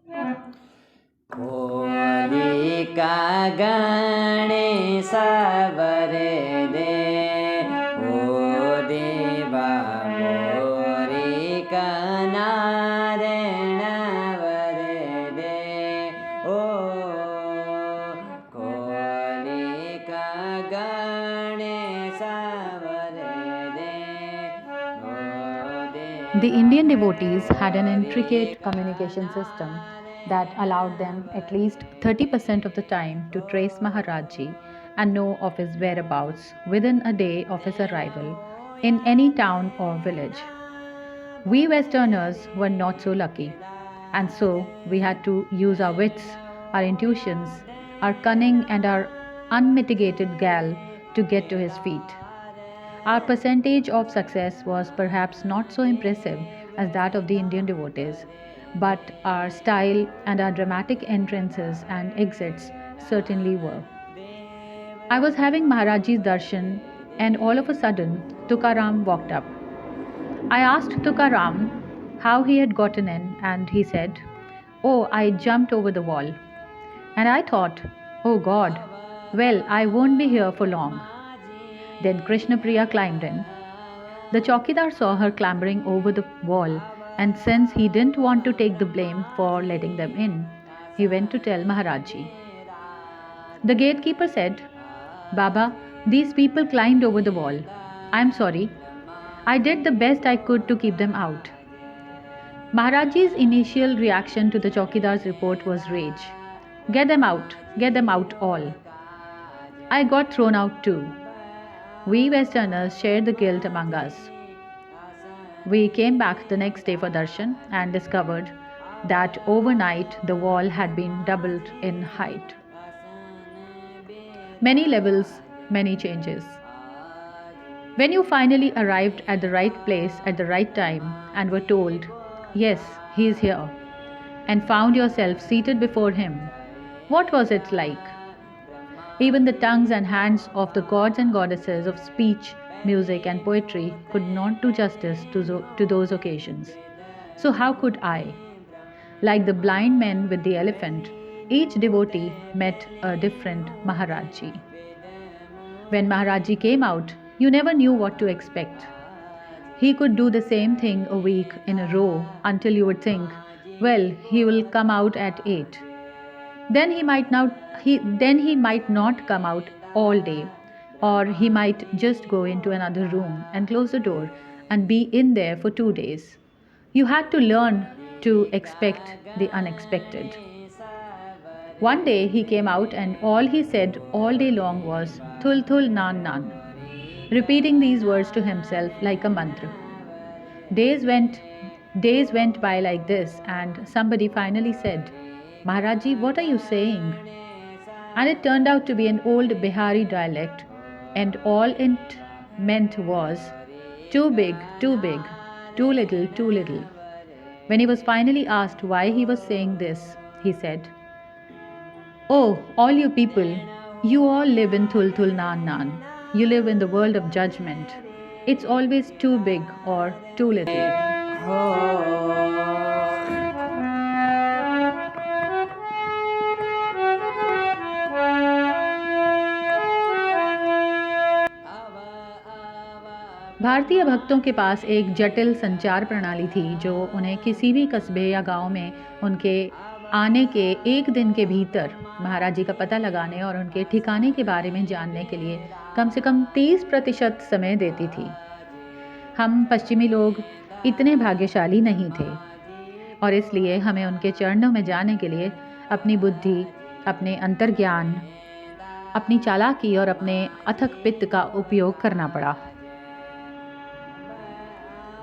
होलिका गणेश वर दे, ओ देवा मोरिका नारायण वर दे, ओ होलिका गणेश वर दे, ओ देवा। The Indian devotees had an intricate communication system that allowed them at least 30% of the time to trace Maharajji and know of his whereabouts within a day of his arrival in any town or village. We Westerners were not so lucky, and so we had to use our wits, our intuitions, our cunning, and our unmitigated gall to get to his feet. Our percentage of success was perhaps not so impressive as that of the Indian devotees, but our style and our dramatic entrances and exits certainly were. I was having Maharajji's darshan, and all of a sudden Tukaram walked up. I asked Tukaram how he had gotten in, and he said, "Oh, I jumped over the wall." And I thought, "Oh God, well, I won't be here for long." Then Krishna Priya climbed in. The chowkidar saw her clambering over the wall, and since he didn't want to take the blame for letting them in, he went to tell Maharajji. The gatekeeper said, "Baba, these people climbed over the wall. I'm sorry. I did the best I could to keep them out." Maharajji's initial reaction to the chowkidar's report was rage. Get them out all." I got thrown out too. We Westerners shared the guilt among us. We came back the next day for darshan and discovered that overnight the wall had been doubled in height. Many levels, many changes. When you finally arrived at the right place at the right time and were told, "Yes, he is here," and found yourself seated before him, what was it like? Even the tongues and hands of the gods and goddesses of speech, music, and poetry could not do justice to those occasions. So, how could I? Like the blind men with the elephant, each devotee met a different Maharajji. When Maharajji came out, you never knew what to expect. He could do the same thing a week in a row until you would think, well, he will come out at 8. Then he might not come out all day, or he might just go into another room and close the door and be in there for 2 days. You had to learn to expect the unexpected. One day he came out and all he said all day long was "Thul thul nan nan," repeating these words to himself like a mantra. Days went days went by like this, and somebody finally said, "Maharajji, what are you saying?" And it turned out to be an old Bihari dialect, and all it meant was too big, too big, too little, too little. When he was finally asked why he was saying this, he said, "Oh, all you people, you all live in Thul Thul Nan Nan. You live in the world of judgment. It's always too big or too little." भारतीय भक्तों के पास एक जटिल संचार प्रणाली थी जो उन्हें किसी भी कस्बे या गांव में उनके आने के एक दिन के भीतर महाराज जी का पता लगाने और उनके ठिकाने के बारे में जानने के लिए कम से कम 30% समय देती थी। हम पश्चिमी लोग इतने भाग्यशाली नहीं थे और इसलिए हमें उनके चरणों में जाने के लिए अपनी बुद्धि, अपने अंतर्ज्ञान, अपनी चालाकी और अपने अथक पित्त का उपयोग करना पड़ा।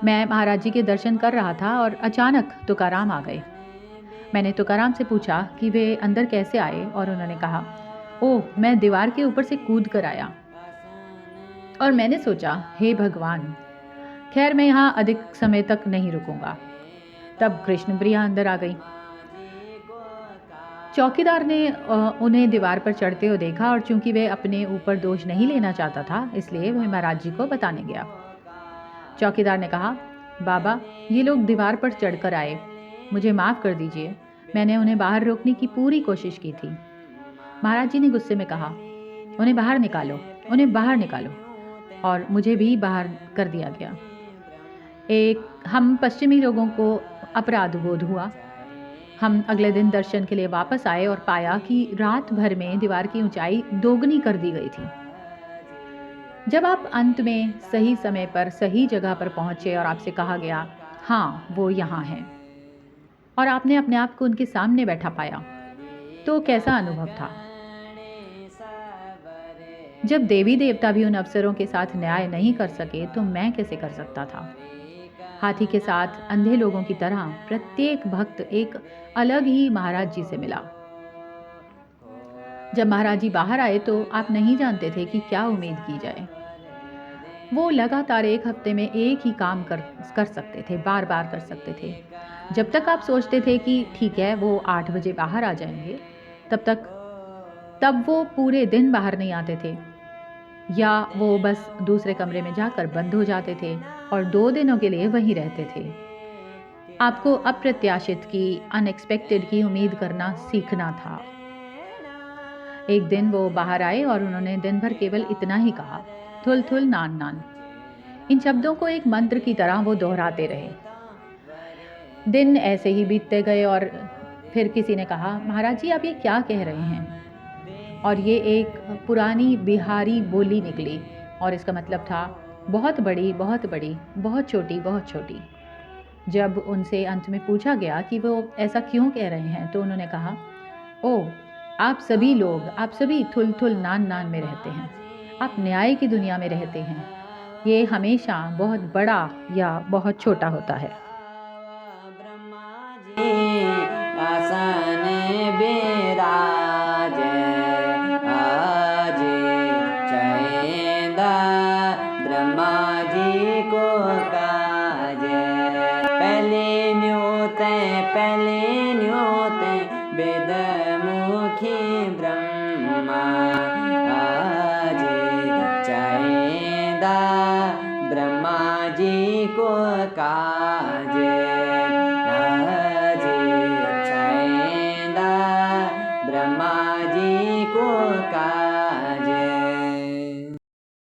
मैं महाराज जी के दर्शन कर रहा था और अचानक तुकाराम आ गए। मैंने तुकाराम से पूछा कि वे अंदर कैसे आए और उन्होंने कहा, "ओह, मैं दीवार के ऊपर से कूद कर आया।" और मैंने सोचा, हे भगवान, खैर मैं यहाँ अधिक समय तक नहीं रुकूंगा। तब कृष्ण प्रिया अंदर आ गई। चौकीदार ने उन्हें दीवार पर चढ़ते हुए देखा और चूंकि वे अपने ऊपर दोष नहीं लेना चाहता था, इसलिए वह महाराज जी को बताने गया। चौकीदार ने कहा, "बाबा, ये लोग दीवार पर चढ़कर आए, मुझे माफ़ कर दीजिए, मैंने उन्हें बाहर रोकने की पूरी कोशिश की थी। महाराज जी ने गुस्से में कहा, उन्हें बाहर निकालो, उन्हें बाहर निकालो, और मुझे भी बाहर कर दिया गया। हम पश्चिमी लोगों को अपराध बोध हुआ। हम अगले दिन दर्शन के लिए वापस आए और पाया कि रात भर में दीवार की ऊंचाई दोगुनी कर दी गई थी। जब आप अंत में सही समय पर सही जगह पर पहुंचे और आपसे कहा गया, हाँ वो यहाँ है, और आपने अपने आप को उनके सामने बैठा पाया, तो कैसा अनुभव था? जब देवी देवता भी उन अवसरों के साथ न्याय नहीं कर सके, तो मैं कैसे कर सकता था? हाथी के साथ अंधे लोगों की तरह प्रत्येक भक्त एक अलग ही महाराज जी से मिला। जब महाराज जी बाहर आए तो आप नहीं जानते थे कि क्या उम्मीद की जाए। वो लगातार एक हफ्ते में एक ही काम कर सकते थे, बार बार कर सकते थे। जब तक आप सोचते थे कि ठीक है वो 8 बजे बाहर आ जाएंगे, तब वो पूरे दिन बाहर नहीं आते थे, या वो बस दूसरे कमरे में जाकर बंद हो जाते थे और 2 दिनों के लिए वहीं रहते थे। आपको अप्रत्याशित की, अनएक्सपेक्टेड की उम्मीद करना सीखना था। एक दिन वो बाहर आए और उन्होंने दिन भर केवल इतना ही कहा, थुल थुल नान नान। इन शब्दों को एक मंत्र की तरह वो दोहराते रहे। दिन ऐसे ही बीतते गए और फिर किसी ने कहा, महाराज जी आप ये क्या कह रहे हैं? और ये एक पुरानी बिहारी बोली निकली और इसका मतलब था बहुत बड़ी, बहुत बड़ी, बहुत छोटी, बहुत छोटी। जब उनसे अंत में पूछा गया कि वो ऐसा क्यों कह रहे हैं, तो उन्होंने कहा, ओह आप सभी लोग, आप सभी थुल थुल नान नान में रहते हैं, आप न्याय की दुनिया में रहते हैं। ये हमेशा बहुत बड़ा या बहुत छोटा होता है। आसन बिराज आज चैंदा ब्रह्मा जी को काज। पहले न्योते वेद मुखी ब्रह्मा आज चैंदा ब्रह्मा जी को काज।